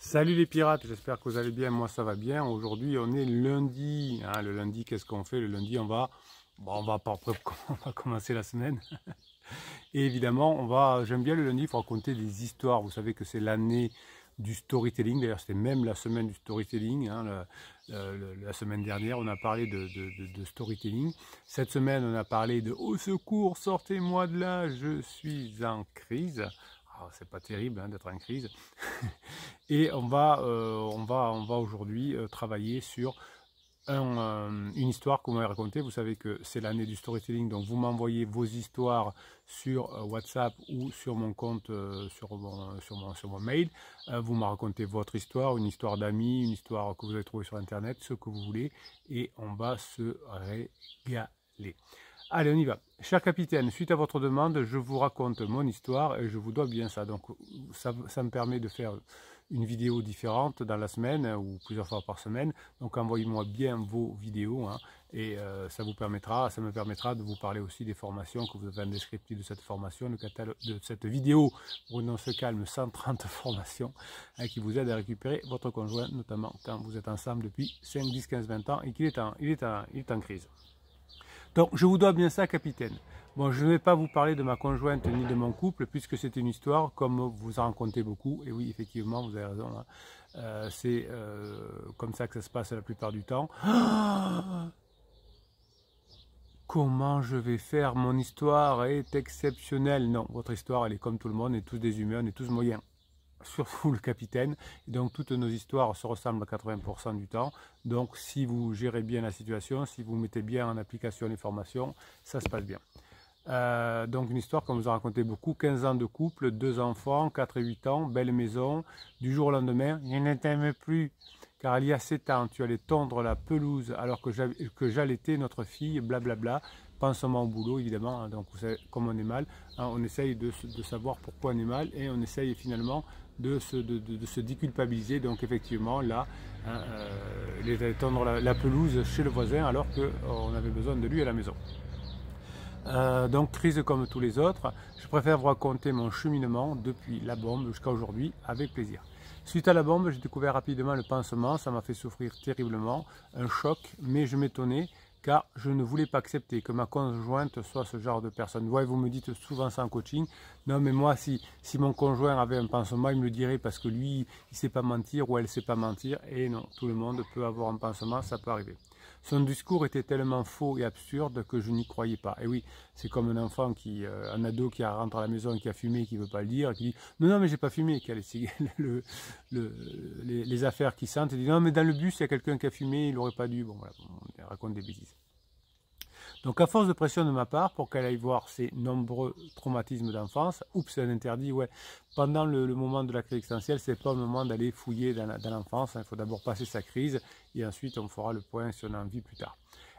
Salut les pirates, j'espère que vous allez bien, moi ça va bien. Aujourd'hui on est lundi, hein, le lundi qu'est-ce qu'on fait? Le lundi on va pas on va commencer la semaine. Et évidemment j'aime bien le lundi, il faut raconter des histoires. Vous savez que c'est l'année du storytelling, d'ailleurs c'était même la semaine du storytelling, hein, la semaine dernière on a parlé de storytelling. Cette semaine on a parlé de au secours, sortez-moi de là, je suis en crise. Alors, c'est pas terrible hein, d'être en crise. Et on va aujourd'hui travailler sur une histoire que vous m'avez racontée. Vous savez que c'est l'année du storytelling, donc vous m'envoyez vos histoires sur WhatsApp ou sur mon compte, sur mon mail. Vous me racontez votre histoire, une histoire d'amis, une histoire que vous avez trouvée sur Internet, ce que vous voulez, et on va se régaler. Allez, on y va. Cher capitaine, suite à votre demande, je vous raconte mon histoire et je vous dois bien ça. Donc ça me permet de faire une vidéo différente dans la semaine ou plusieurs fois par semaine. Donc envoyez-moi bien vos vidéos hein, et ça me permettra de vous parler aussi des formations, que vous avez un descriptif de cette formation, de cette vidéo pour une on se calme 130 formations hein, qui vous aide à récupérer votre conjoint, notamment quand vous êtes ensemble depuis 5, 10, 15, 20 ans et qu'il est en crise. Donc, je vous dois bien ça, capitaine. Bon, je ne vais pas vous parler de ma conjointe ni de mon couple, puisque c'est une histoire, comme vous en racontez beaucoup. Et oui, effectivement, vous avez raison. Hein. C'est comme ça que ça se passe la plupart du temps. Comment je vais faire? Mon histoire est exceptionnelle. Non, votre histoire, elle est comme tout le monde, on est tous des humains, on est tous moyens. Surtout le capitaine, et donc toutes nos histoires se ressemblent à 80% du temps. Donc si vous gérez bien la situation, si vous mettez bien en application les formations, ça se passe bien. Donc une histoire qu'on vous a raconté beaucoup, 15 ans de couple, 2 enfants, 4 et 8 ans, belle maison, du jour au lendemain, il ne t'aime plus, car il y a 7 ans, tu allais tondre la pelouse alors que j'allaitais notre fille, blablabla. Pansement au boulot évidemment, hein, donc vous savez, comme on est mal, hein, on essaye de savoir pourquoi on est mal et on essaye finalement de se déculpabiliser. Donc effectivement là, hein, il est allé tondre la pelouse chez le voisin alors qu'on avait besoin de lui à la maison. Donc crise comme tous les autres, je préfère vous raconter mon cheminement depuis la bombe jusqu'à aujourd'hui avec plaisir. Suite à la bombe, j'ai découvert rapidement le pansement, ça m'a fait souffrir terriblement, un choc, mais je m'étonnais car je ne voulais pas accepter que ma conjointe soit ce genre de personne. Ouais, vous me dites souvent ça en coaching, non mais moi si mon conjoint avait un pansement, il me le dirait parce que lui, il ne sait pas mentir ou elle ne sait pas mentir, et non, tout le monde peut avoir un pansement, ça peut arriver. Son discours était tellement faux et absurde que je n'y croyais pas. Et oui, c'est comme un enfant un ado qui rentre à la maison et qui a fumé, qui ne veut pas le dire, qui dit non, non, mais j'ai pas fumé, qui a les affaires qui sentent, et dit non, mais dans le bus, il y a quelqu'un qui a fumé, il n'aurait pas dû. Bon, voilà, on raconte des bêtises. Donc, à force de pression de ma part, pour qu'elle aille voir ses nombreux traumatismes d'enfance, oups, c'est un interdit, ouais, pendant le moment de la crise existentielle, c'est pas le moment d'aller fouiller dans l'enfance, hein, il faut d'abord passer sa crise, et ensuite on fera le point si on a envie plus tard.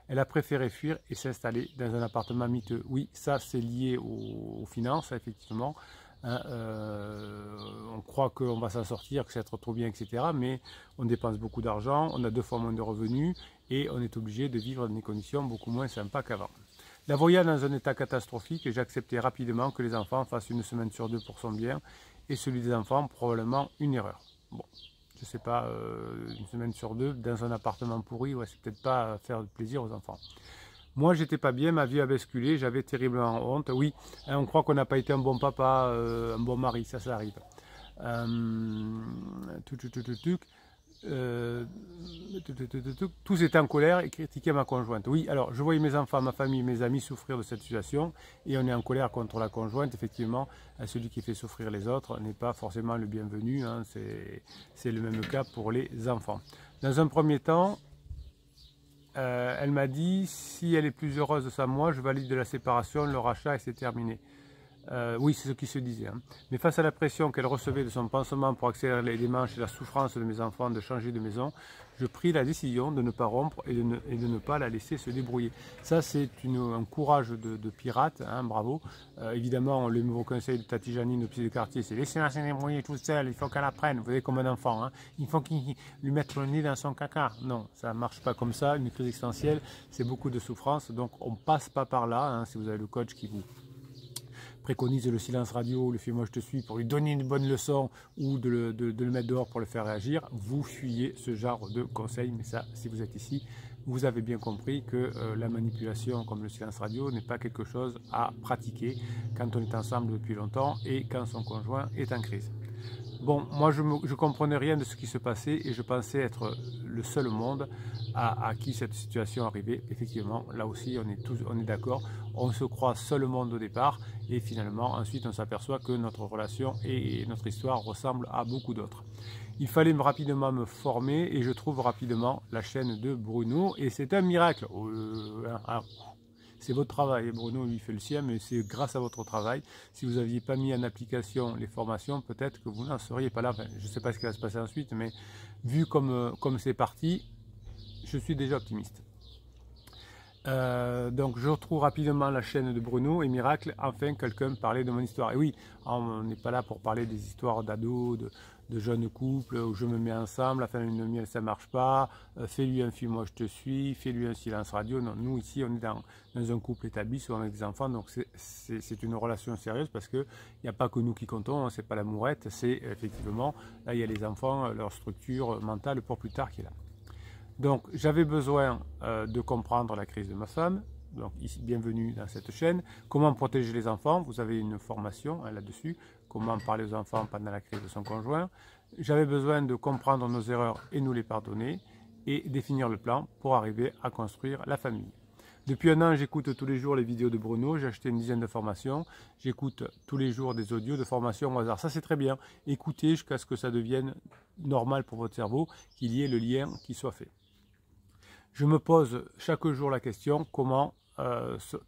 Elle a préféré fuir et s'installer dans un appartement miteux. Oui, ça c'est lié aux finances, effectivement. Hein, on croit qu'on va s'en sortir, que c'est être trop bien, etc. Mais on dépense beaucoup d'argent, on a 2 fois moins de revenus et on est obligé de vivre dans des conditions beaucoup moins sympas qu'avant. La voyant dans un état catastrophique, j'ai accepté rapidement que les enfants fassent une semaine sur 2 pour son bien et celui des enfants probablement une erreur. Bon, je sais pas, une semaine sur 2 dans un appartement pourri, ouais, c'est peut-être pas faire plaisir aux enfants. Moi, j'étais pas bien, ma vie a basculé, j'avais terriblement honte. Oui, hein, on croit qu'on n'a pas été un bon papa, un bon mari, ça arrive. Tous étaient en colère et critiquaient ma conjointe. Oui, alors je voyais mes enfants, ma famille, mes amis souffrir de cette situation et on est en colère contre la conjointe. Effectivement, celui qui fait souffrir les autres n'est pas forcément le bienvenu. Hein, c'est le même cas pour les enfants. Dans un premier temps, elle m'a dit si elle est plus heureuse sans moi, je valide la séparation, le rachat et c'est terminé. Oui, c'est ce qui se disait. Hein. Mais face à la pression qu'elle recevait de son pansement pour accélérer les démarches et la souffrance de mes enfants de changer de maison, je pris la décision de ne pas rompre et de ne pas la laisser se débrouiller. Ça, c'est un courage de pirate, hein, bravo. Évidemment, le nouveau conseil de Tati Janine, au pied du quartier, c'est laissez-la se débrouiller toute seule, il faut qu'elle apprenne. Vous voyez, comme un enfant, hein. Il faut qu'il lui mette le nez dans son caca. Non, ça ne marche pas comme ça. Une crise existentielle, c'est beaucoup de souffrance, donc on ne passe pas par là, hein, si vous avez le coach qui vous préconise le silence radio, le fais-moi je te suis pour lui donner une bonne leçon ou de le mettre dehors pour le faire réagir, vous fuyez ce genre de conseils. Mais ça, si vous êtes ici, vous avez bien compris que la manipulation comme le silence radio n'est pas quelque chose à pratiquer quand on est ensemble depuis longtemps et quand son conjoint est en crise. Bon, moi je comprenais rien de ce qui se passait et je pensais être le seul au monde à qui cette situation arrivait. Effectivement, là aussi on est d'accord, on se croit seul au monde au départ et finalement ensuite on s'aperçoit que notre relation et notre histoire ressemblent à beaucoup d'autres. Il fallait rapidement me former et je trouve rapidement la chaîne de Bruno et c'est un miracle. C'est votre travail, Bruno lui fait le sien, mais c'est grâce à votre travail. Si vous n'aviez pas mis en application les formations, peut-être que vous n'en seriez pas là. Enfin, je ne sais pas ce qui va se passer ensuite, mais vu comme c'est parti, je suis déjà optimiste. Donc je retrouve rapidement la chaîne de Bruno et miracle, enfin quelqu'un parlait de mon histoire. Et oui, on n'est pas là pour parler des histoires d'ados, de jeunes couples où je me mets ensemble, la fin d'une miel ça marche pas, fais-lui un film, moi je te suis, fais-lui un silence radio. Non, nous ici on est dans un couple établi, souvent avec des enfants, donc c'est une relation sérieuse parce qu'il n'y a pas que nous qui comptons, hein, c'est pas l'amourette, c'est effectivement, là il y a les enfants, leur structure mentale pour plus tard qui est là. Donc j'avais besoin de comprendre la crise de ma femme, donc ici bienvenue dans cette chaîne. Comment protéger les enfants, vous avez une formation hein, là-dessus, comment parler aux enfants pendant la crise de son conjoint. J'avais besoin de comprendre nos erreurs et nous les pardonner et définir le plan pour arriver à construire la famille. Depuis un an, j'écoute tous les jours les vidéos de Bruno, j'ai acheté une dizaine de formations, j'écoute tous les jours des audios de formation au hasard. Ça c'est très bien, écoutez jusqu'à ce que ça devienne normal pour votre cerveau, qu'il y ait le lien qui soit fait. Je me pose chaque jour la question,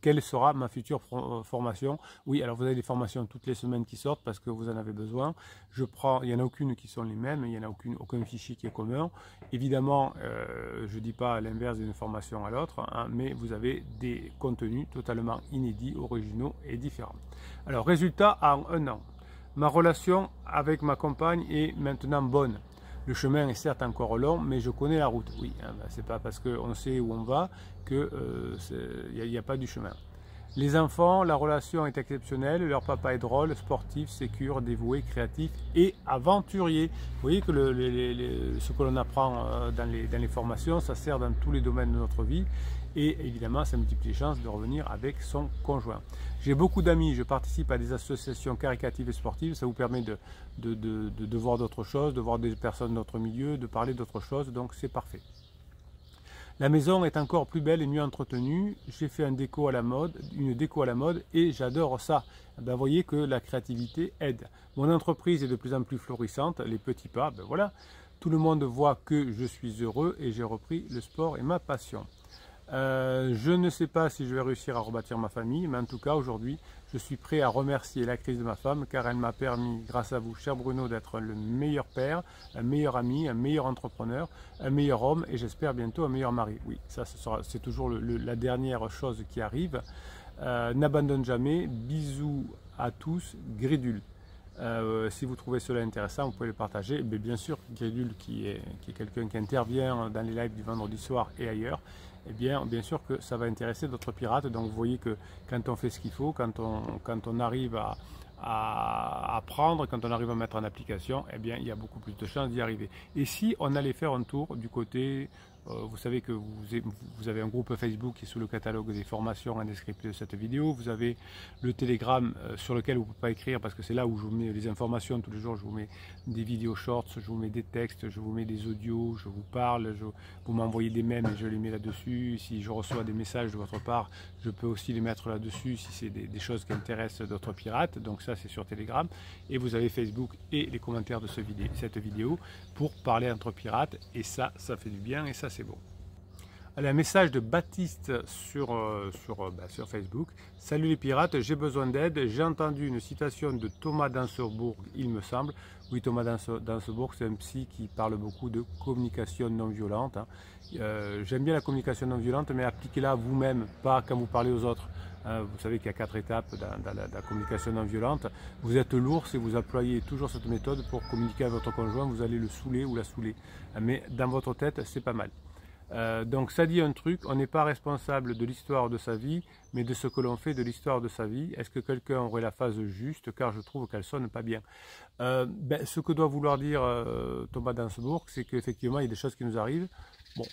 quelle sera ma future formation? Oui, alors vous avez des formations toutes les semaines qui sortent parce que vous en avez besoin. Il n'y en a aucune qui sont les mêmes, il n'y en a aucun fichier qui est commun. Évidemment, je ne dis pas l'inverse d'une formation à l'autre, hein, mais vous avez des contenus totalement inédits, originaux et différents. Alors, résultat, en un an, ma relation avec ma compagne est maintenant bonne. Le chemin est certes encore long, mais je connais la route. Oui, hein, ben, c'est pas parce qu'on sait où on va qu'il n'y a pas du chemin. Les enfants, la relation est exceptionnelle. Leur papa est drôle, sportif, sécure, dévoué, créatif et aventurier. Vous voyez que ce que l'on apprend dans les formations, ça sert dans tous les domaines de notre vie. Et évidemment, ça multiplie les chances de revenir avec son conjoint. J'ai beaucoup d'amis, je participe à des associations caritatives et sportives. Ça vous permet de voir d'autres choses, de voir des personnes de notre milieu, de parler d'autres choses. Donc c'est parfait. La maison est encore plus belle et mieux entretenue. J'ai fait une déco à la mode et j'adore ça. Ben, vous voyez que la créativité aide. Mon entreprise est de plus en plus florissante, les petits pas, ben voilà. Tout le monde voit que je suis heureux et j'ai repris le sport et ma passion. Je ne sais pas si je vais réussir à rebâtir ma famille, mais en tout cas aujourd'hui, je suis prêt à remercier la crise de ma femme car elle m'a permis, grâce à vous, cher Bruno, d'être le meilleur père, un meilleur ami, un meilleur entrepreneur, un meilleur homme et j'espère bientôt un meilleur mari. Oui, ça c'est toujours la dernière chose qui arrive. N'abandonne jamais. Bisous à tous. Grédule. Si vous trouvez cela intéressant, vous pouvez le partager. Mais bien sûr, Grédule, qui est quelqu'un qui intervient dans les lives du vendredi soir et ailleurs, eh bien sûr que ça va intéresser d'autres pirates. Donc vous voyez que quand on fait ce qu'il faut, quand on arrive à apprendre, quand on arrive à mettre en application, eh bien il y a beaucoup plus de chances d'y arriver. Et si on allait faire un tour du côté... vous savez que vous avez un groupe Facebook qui est sous le catalogue des formations en descriptif de cette vidéo. Vous avez le Telegram sur lequel vous ne pouvez pas écrire parce que c'est là où je vous mets les informations tous les jours. Je vous mets des vidéos shorts, je vous mets des textes, je vous mets des audios, je vous parle, vous m'envoyez des mèmes et je les mets là-dessus. Si je reçois des messages de votre part, je peux aussi les mettre là-dessus si c'est des choses qui intéressent d'autres pirates. Donc ça c'est sur Telegram. Et vous avez Facebook et les commentaires de cette vidéo pour parler entre pirates. Et ça fait du bien et ça c'est bon. Allez, un message de Baptiste sur Facebook. Salut les pirates, j'ai besoin d'aide. J'ai entendu une citation de Thomas d'Anserbourg, il me semble. Oui, Thomas d'Anserbourg, c'est un psy qui parle beaucoup de communication non violente. Hein. J'aime bien la communication non violente, mais appliquez-la vous-même, pas quand vous parlez aux autres. Vous savez qu'il y a 4 étapes dans la communication non violente. Vous êtes l'ours et vous employez toujours cette méthode pour communiquer avec votre conjoint. Vous allez le saouler ou la saouler. Mais dans votre tête, c'est pas mal. Donc ça dit un truc, on n'est pas responsable de l'histoire de sa vie, mais de ce que l'on fait de l'histoire de sa vie. Est-ce que quelqu'un aurait la phrase juste, car je trouve qu'elle sonne pas bien. Ce que doit vouloir dire Thomas d'Ansebourg, c'est qu'effectivement il y a des choses qui nous arrivent. Bon,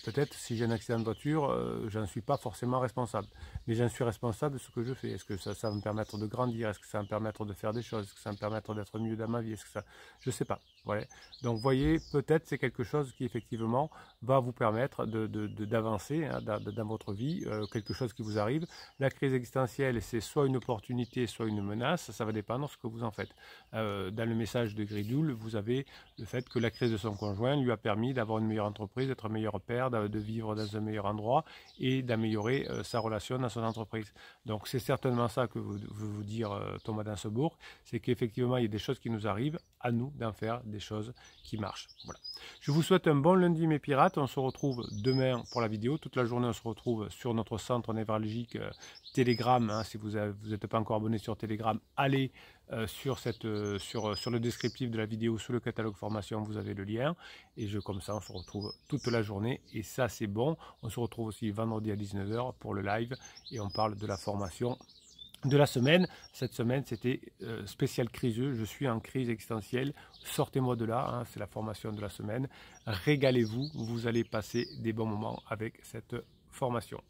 peut-être si j'ai un accident de voiture, j'en suis pas forcément responsable. Mais j'en suis responsable de ce que je fais. Est-ce que ça va me permettre de grandir? Est-ce que ça va me permettre de faire des choses? Est-ce que ça va me permettre d'être mieux dans ma vie? Est-ce que ça... Je sais pas. Voilà. Donc vous voyez, peut-être c'est quelque chose qui effectivement va vous permettre d'avancer hein, dans votre vie, quelque chose qui vous arrive. La crise existentielle, c'est soit une opportunité, soit une menace. Ça va dépendre de ce que vous en faites. Dans le message de Gridoul, vous avez le fait que la crise de son conjoint lui a permis d'avoir une meilleure entreprise, d'être un meilleur père, de vivre dans un meilleur endroit et d'améliorer sa relation dans son entreprise. Donc c'est certainement ça que veut vous dire Thomas d'Ansebourg, c'est qu'effectivement il y a des choses qui nous arrivent, à nous d'en faire des choses qui marchent. Voilà. Je vous souhaite un bon lundi mes pirates, on se retrouve demain pour la vidéo, toute la journée on se retrouve sur notre centre névralgique Telegram, hein, si vous n'êtes pas encore abonné sur Telegram, allez sur le descriptif de la vidéo, sous le catalogue formation, vous avez le lien, et comme ça on se retrouve toute la journée, et ça c'est bon. On se retrouve aussi vendredi à 19 h pour le live, et on parle de la formation de la semaine. Cette semaine c'était spécial criseux, je suis en crise existentielle, sortez-moi de là, hein, c'est la formation de la semaine, régalez-vous, vous allez passer des bons moments avec cette formation.